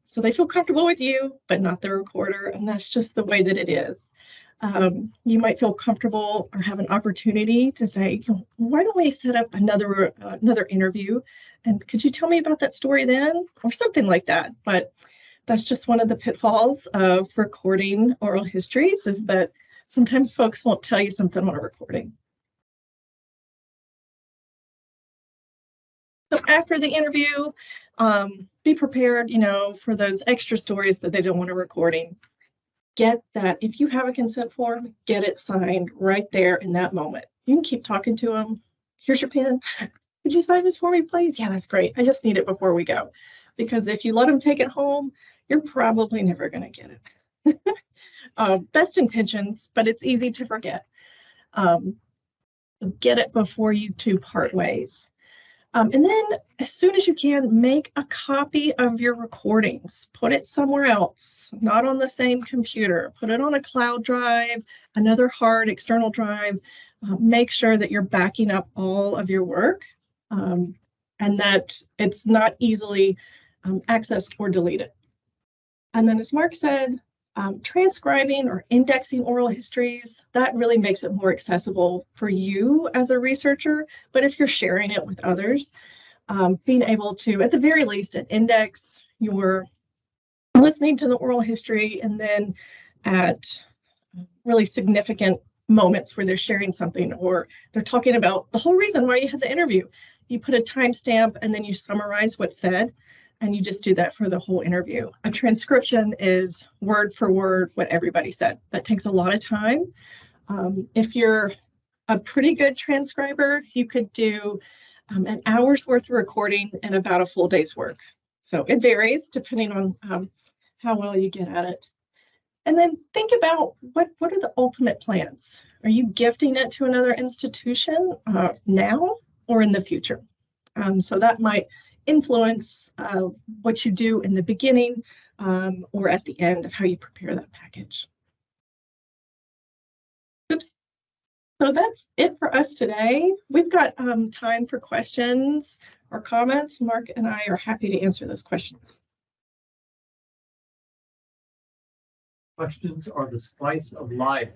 So they feel comfortable with you, but not the recorder. And that's just the way that it is. You might feel comfortable or have an opportunity to say, why don't we set up another interview? And could you tell me about that story then? Or something like that. But that's just one of the pitfalls of recording oral histories, is that sometimes folks won't tell you something on a recording. So after the interview, be prepared, for those extra stories that they don't want a recording. Get that. If you have a consent form, get it signed right there in that moment. You can keep talking to them. Here's your pen. Could you sign this for me, please? Yeah, that's great. I just need it before we go. Because if you let them take it home, you're probably never going to get it. Best intentions, but it's easy to forget. Get it before you two part ways. And then as soon as you can, make a copy of your recordings. Put it somewhere else, not on the same computer. Put it on a cloud drive, another hard external drive. Make sure that you're backing up all of your work and that it's not easily accessed or deleted. And then, as Mark said, transcribing or indexing oral histories, that really makes it more accessible for you as a researcher. But if you're sharing it with others, being able to, at the very least, an index your listening to the oral history, and then at really significant moments where they're sharing something or they're talking about the whole reason why you had the interview, you put a timestamp and then you summarize what's said. And you just do that for the whole interview. A transcription is word for word what everybody said. That takes a lot of time. If you're a pretty good transcriber, you could do an hour's worth of recording in about a full day's work. So it varies depending on how well you get at it. And then think about what are the ultimate plans? Are you gifting it to another institution now or in the future? So that might influence what you do in the beginning or at the end of how you prepare that package. Oops. So that's it for us today. We've got time for questions or comments. Mark and I are happy to answer those questions. Questions are the spice of life.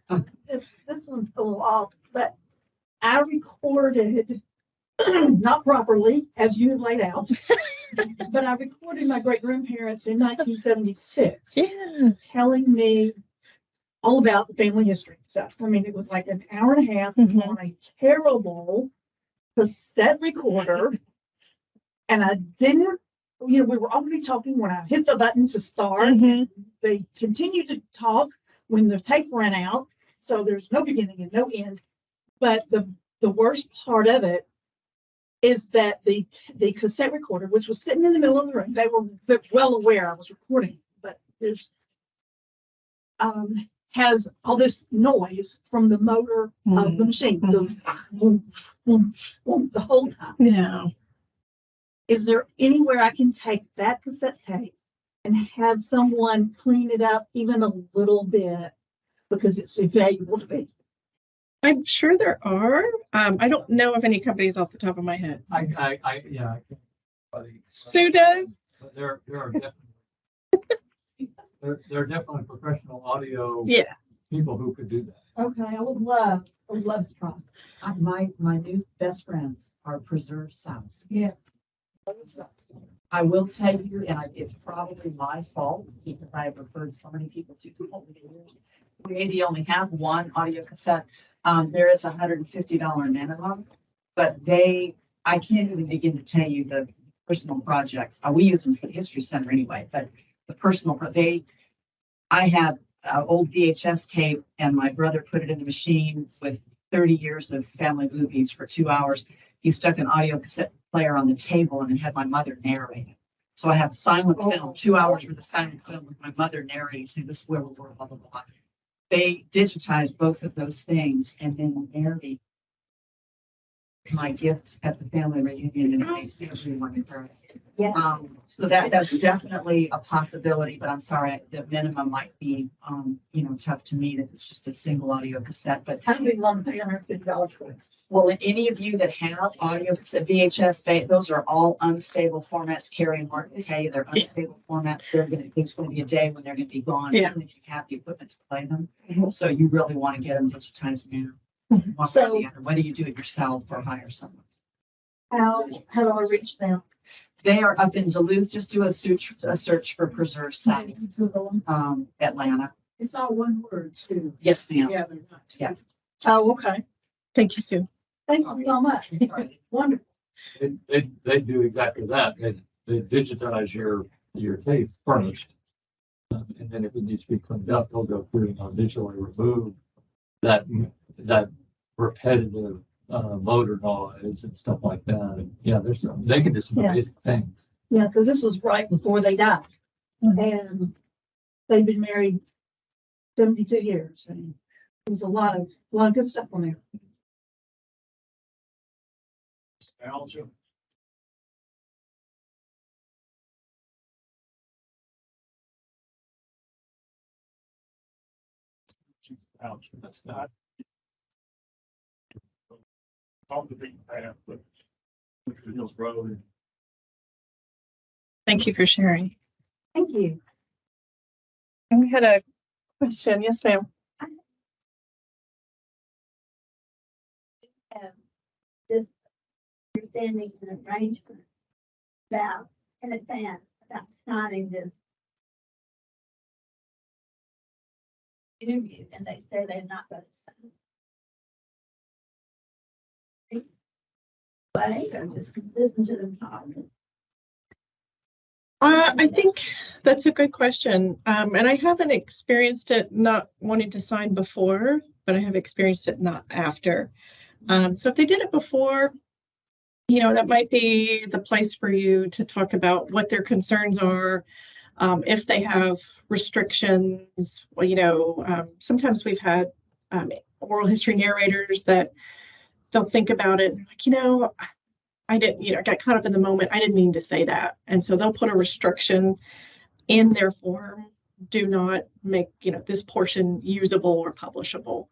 This one's a little off, but I recorded, not properly, as you had laid out, but I recorded my great-grandparents in 1976, telling me all about the family history stuff. I mean, it was like an hour and a half on a terrible cassette recorder, and I didn't, we were already talking when I hit the button to start, and they continued to talk when the tape ran out, so there's no beginning and no end. But the worst part of it is that the cassette recorder, which was sitting in the middle of the room, they were well aware I was recording, but there's has all this noise from the motor of the machine, the whole time. Yeah. Is there anywhere I can take that cassette tape and have someone clean it up even a little bit, because it's valuable to me? I'm sure there are. I don't know of any companies off the top of my head. Yeah. Stu does? There are definitely. There are definitely professional audio Yeah. people who could do that. Okay, I would love to try. My new best friends are preserved sound. Yes. I will tell you, it's probably my fault because I've referred so many people to over the years. We maybe only have one audio cassette. There is $150 minimum, but I can't even begin to tell you the personal projects. We use them for the History Center anyway, but the personal, I had old VHS tape and my brother put it in the machine with 30 years of family movies for 2 hours. He stuck an audio cassette player on the table and it had my mother narrate it. So I have silent film, 2 hours worth of silent film with my mother narrating, saying this is where we were, blah, blah, blah. They digitized both of those things and then narrated my gift at the family reunion and made everyone cry. Yeah. So that's definitely a possibility, but I'm sorry, the minimum might be, tough to meet if it's just a single audio cassette, but. I'd be willing to pay $150 for it. Well, and any of you that have audio cassette, VHS, those are all unstable formats. Carrie and Mark will tell you they're unstable formats. There's going to be a day when they're going to be gone, even if you have the equipment to play them. So you really want to get them digitized now. So Whether you do it yourself or hire someone. how do I reach them? They are up in Duluth. Just do a search for preserved sound. Atlanta. It's all one word too. Yes, ma'am. Yeah, they're not. Yeah. Oh, okay. Thank you, Sue. Thank you so much. Wonderful. They do exactly that. They digitize your tape first. And then if it needs to be cleaned up, they'll go through and digitally remove that repetitive motor noise and stuff like that. And yeah, they can do some amazing things. Yeah, because this was right before they died. And they've been married 72 years. And there was a lot of good stuff on there. Nostalgia. Ouch, that's not. Off the beaten path, but Richard Hills Road. Thank you for sharing. Thank you. And we had a question. Yes, ma'am. This understanding and arrangement about in advance about signing this interview, and they say they're not going to sign. Wait, or just listen to them talk. I think that's a good question. And I haven't experienced it not wanting to sign before, but I have experienced it not after. So if they did it before, that might be the place for you to talk about what their concerns are. If they have restrictions, sometimes we've had oral history narrators that they'll think about it like, I didn't, got caught up in the moment. I didn't mean to say that. And so they'll put a restriction in their form. Do not make, this portion usable or publishable.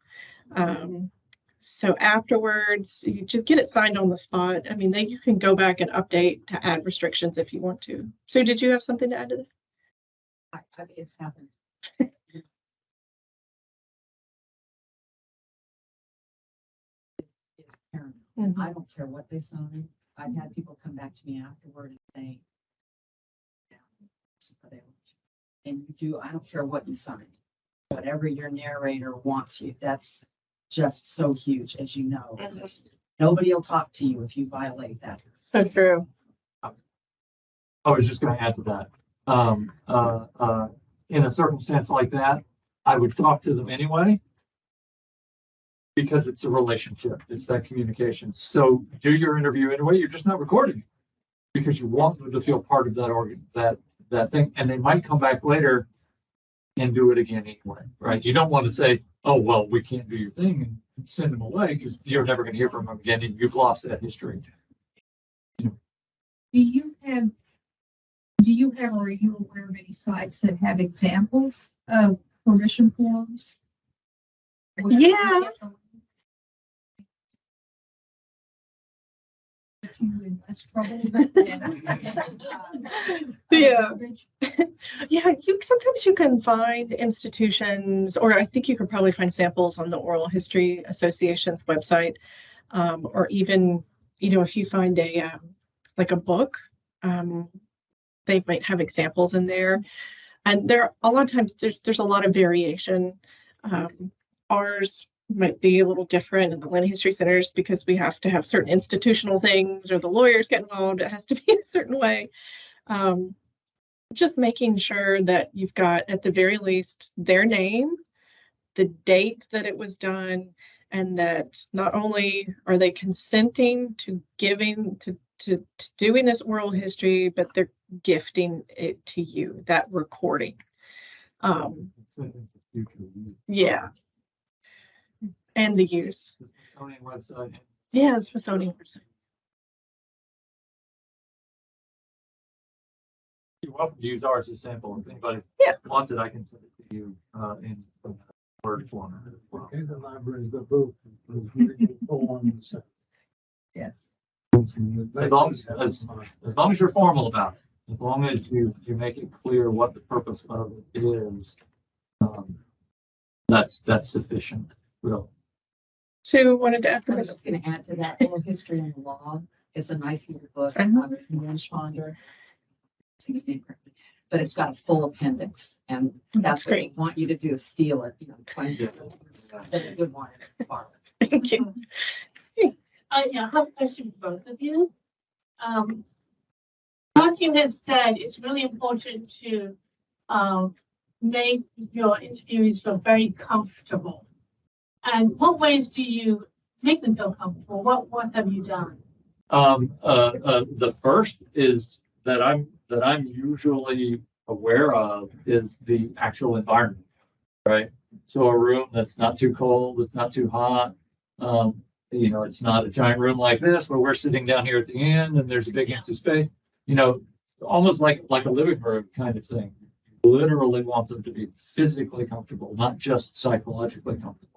So afterwards, you just get it signed on the spot. I mean, you can go back and update to add restrictions if you want to. So did you have something to add to that? It's happened. It's paramount. Mhm. I don't care what they sign. I've had people come back to me afterward and say, and I don't care what you signed. Whatever your narrator wants you, that's just so huge, as you know, because nobody will talk to you if you violate that. So true. I was just going to add to that. In a circumstance like that, I would talk to them anyway, because it's a relationship. It's that communication. So do your interview anyway. You're just not recording it because you want them to feel part of that organ, that thing, and they might come back later and do it again anyway, right? You don't want to say, oh, well, we can't do your thing and send them away because you're never going to hear from them again and you've lost that history. Do you have or are you aware of any sites that have examples of permission forms? Yeah. get you in less trouble than Yeah. garbage. Yeah, sometimes you can find institutions, or I think you could probably find samples on the Oral History Association's website, or even, if you find like a book, they might have examples in there. And a lot of times there's a lot of variation. Ours might be a little different in the Land History Centers because we have to have certain institutional things, or the lawyers get involved. It has to be a certain way. Just making sure that you've got, at the very least, their name, the date that it was done, and that not only are they consenting to giving to doing this oral history, but they're gifting it to you, that recording. Yeah. And the use. The Smithsonian website. Yeah, the Smithsonian website. You're welcome to use ours as a sample. If anybody wants it, I can send it to you in Word form. Okay, the library, the book. Yes. As long as you're formal about it, as long as you make it clear what the purpose of it is, that's sufficient, really. Sue wanted to add I something. was just going to add to that, Oral History and the Law. It's a nice little book from Menschwander. Say his name correctly, but it's got a full appendix, and that's what great. they want you to do, is steal it. Find something that you would want to borrow. Thank you. I have a question for both of you. What you had said, it's really important to make your interviewees feel very comfortable. And what ways do you make them feel comfortable? What have you done? The first is that I'm usually aware of is the actual environment, right? So a room that's not too cold, it's not too hot. It's not a giant room like this where we're sitting down here at the end and there's a big empty space. Almost like a living room kind of thing. Literally want them to be physically comfortable, not just psychologically comfortable.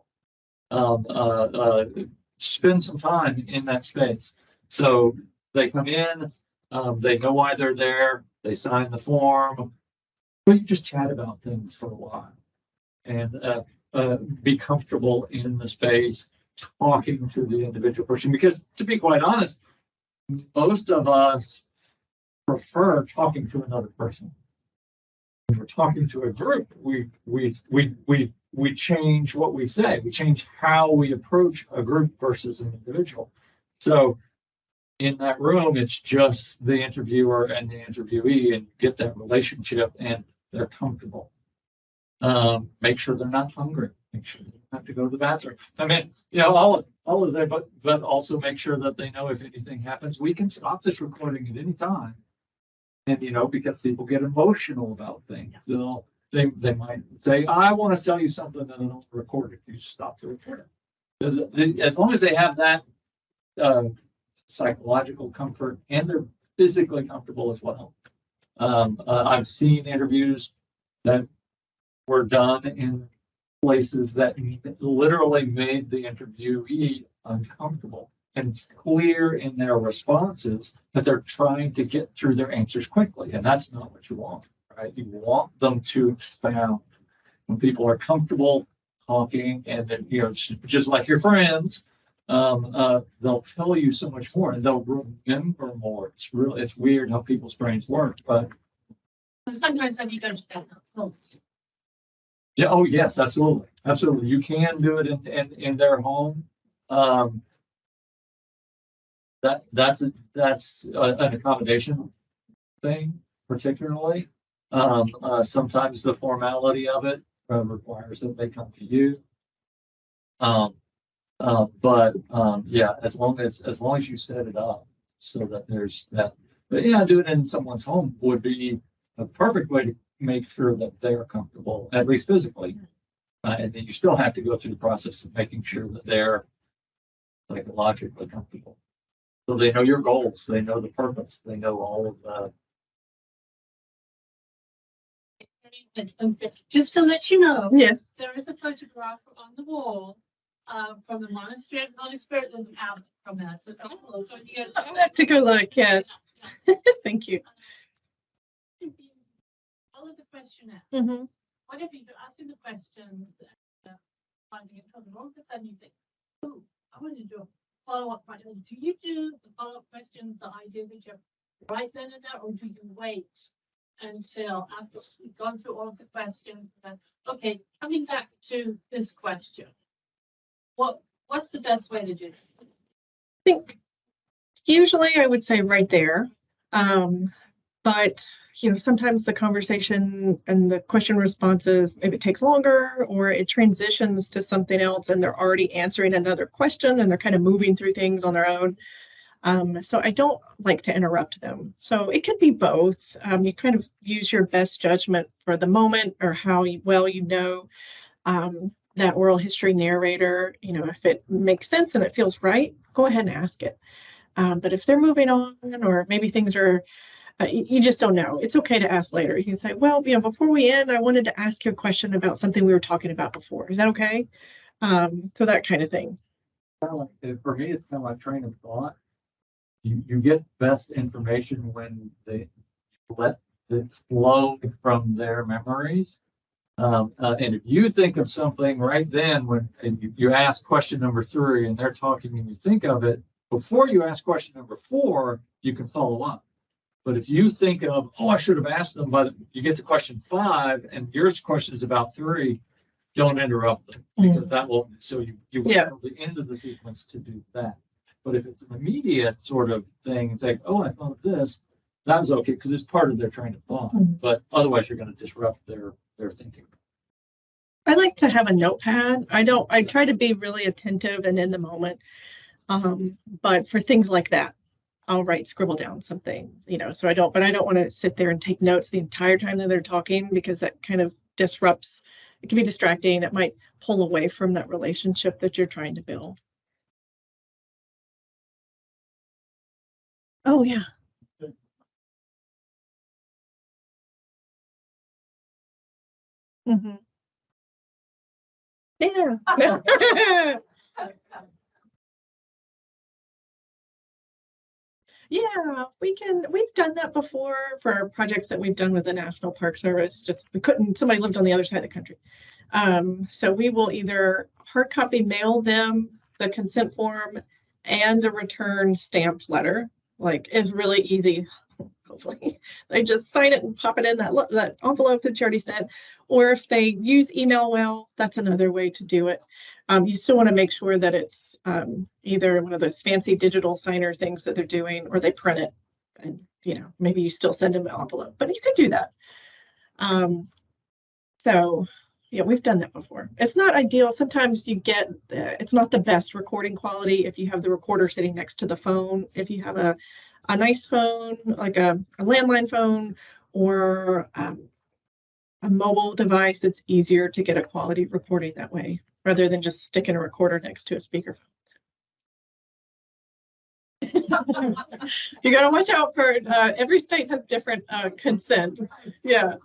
Spend some time in that space. So they come in, they know why they're there, they sign the form, but you just chat about things for a while and be comfortable in the space, talking to the individual person. Because to be quite honest, most of us prefer talking to another person. When we're talking to a group, we change what we say. We change how we approach a group versus an individual. So in that room, it's just the interviewer and the interviewee, and get that relationship, and they're comfortable. Make sure they're not hungry. Make sure they don't have to go to the bathroom. I mean, all of that, but also make sure that they know if anything happens, we can stop this recording at any time. And because people get emotional about things, they might say, "I want to tell you something," and then I'll record it. You stop the recording. As long as they have that psychological comfort and they're physically comfortable as well. I've seen interviews that were done in places that literally made the interviewee uncomfortable. And it's clear in their responses that they're trying to get through their answers quickly. And that's not what you want, right? You want them to expound. When people are comfortable talking, and then, just like your friends, they'll tell you so much more, and they'll remember more. It's weird how people's brains work, but Sometimes you go to that. yeah, oh yes, absolutely. You can do it in their home. That's an accommodation thing, particularly. Sometimes the formality of it requires that they come to you. Yeah, as long as you set it up so that there's that. But yeah, do it in someone's home would be a perfect way to make sure that they're comfortable, at least physically. And then you still have to go through the process of making sure that they're psychologically comfortable. So they know your goals, they know the purpose, they know all of that. Just to let you know, Yes. there is a photograph on the wall from the monastery. And the Holy Spirit doesn't have it from that. So it's all so you get, I'll have to go look. Yes. Thank you. Follow the questionnaire. Mm-hmm. Whatever you're asking the questions, finding it from the wrong, all of a sudden you think, oh, I want to do a follow-up question. Do you do the follow-up questions that I did, that you have right then and there, or do you wait until after you've gone through all of the questions and then, okay, coming back to this question, what's the best way to do it? I think usually I would say right there. But you know, sometimes the conversation and the question responses, maybe it takes longer or it transitions to something else and they're already answering another question and they're kind of moving through things on their own. So I don't like to interrupt them. So it could be both. You kind of use your best judgment for the moment or how well you know that oral history narrator. You know, if it makes sense and it feels right, go ahead and ask it. But if they're moving on or maybe things are, you just don't know. It's okay to ask later. You can say, well, you know, before we end, I wanted to ask you a question about something we were talking about before. Is that okay? So that kind of thing. For me, it's kind of like train of thought. You get best information when they let it flow from their memories. And if you think of something right then when you ask question number 3 and they're talking and you think of it, before you ask question number 4, you can follow up. But if you think of, oh, I should have asked them, but you get to question 5 and your question is about 3, don't interrupt them because that will, so you wait until the end of the sequence to do that. But if it's an immediate sort of thing, it's like, oh, I thought of this, that was okay because it's part of their train of thought. But otherwise, you're going to disrupt their thinking. I like to have a notepad. I try to be really attentive and in the moment. But for things like that, I'll scribble down something, you know, so I don't want to sit there and take notes the entire time that they're talking because that kind of disrupts, it can be distracting. It might pull away from that relationship that you're trying to build. Oh, yeah. Mm-hmm. Yeah. Yeah, we've done that before for projects that we've done with the National Park Service. Just somebody lived on the other side of the country. So we will either hard copy mail them the consent form and a return stamped letter. Like, it's really easy. Hopefully they just sign it and pop it in that envelope that you already said. Or if they use email well, that's another way to do it. You still want to make sure that it's either one of those fancy digital signer things that they're doing, or they print it and, you know, maybe you still send them an envelope, but you can do that. So yeah, we've done that before. It's not ideal. Sometimes you get, it's not the best recording quality if you have the recorder sitting next to the phone. If you have a nice phone, like a landline phone or a mobile device, it's easier to get a quality recording that way, rather than just sticking a recorder next to a speakerphone. You got to watch out for every state has different consent. Yeah.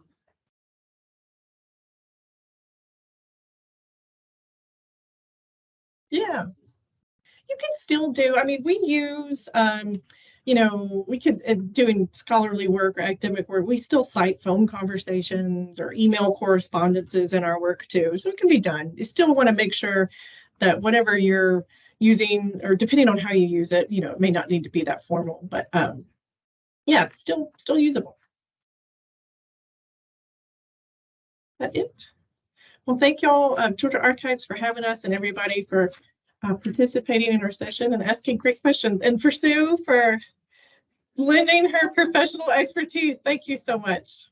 Yeah. You can still do, I mean, we use, you know, we could, doing scholarly work or academic work, we still cite phone conversations or email correspondences in our work too. So it can be done. You still want to make sure that whatever you're using, or depending on how you use it, you know, it may not need to be that formal, but yeah, it's still usable. That's it. Well, thank y'all, Georgia Archives, for having us, and everybody for participating in our session and asking great questions, and for Sue for lending her professional expertise. Thank you so much.